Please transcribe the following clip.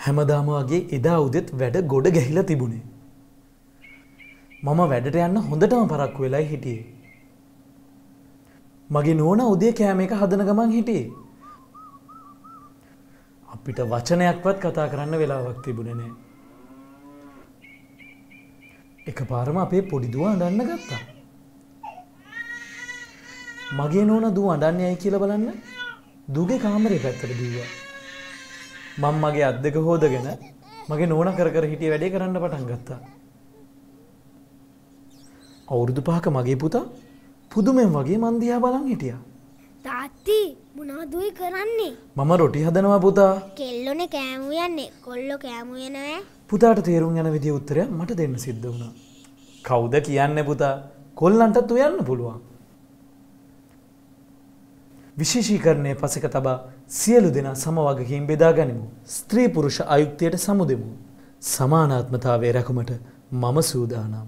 හැමදාම වගේ එදා උදෙත් වැඩ ගොඩ ගැහිලා තිබුණේ. මම වැඩට යන්න හොඳටම පරක්කු වෙලායි හිටියේ. මගේ නෝනා උදේ කෑම එක හදන ගමන් හිටියේ. අපිට වචනයක්වත් කතා කරන්න වෙලාවක් තිබුණේ නැහැ. එකපාරම අපේ පොඩි දුව අඬන්න ගත්තා. මගේ නෝනා දුව අඬන්නේ කියලා බලන්න දුවගේ කාමරේ පැත්තට දීවා. මම මගේ අත් දෙක හොදගෙන මගේ නෝනා කර කර හිටියේ වැඩේ කරන්න පටන් ගත්තා. අවුරුදු 5ක මගේ පුතා පුදුමෙන් වගේ මන් දිහා බලන් හිටියා. තාත්ති මොනවද කරන්නේ? මම රොටි හදනවා පුතා. කෙල්ලෝනේ කෑමු යන්නේ. කොල්ලෝ කෑමු යනවෑ. පුතාට තේරුම් යන විදිය උත්තරයක් මට දෙන්න සිද්ධ වුණා. කවුද කියන්නේ පුතා? කොල්ලන්ටත් උයන්න පුළුවන්. විශේෂීකරණයේ පසෙක තබා සියලු දෙනා සමවගකීම් බෙදා ගනිමු. ස්ත්‍රී පුරුෂ අයුක්තියට සමුදෙමු. සමානාත්මතාවයේ රැකුමට මම සූදානම්.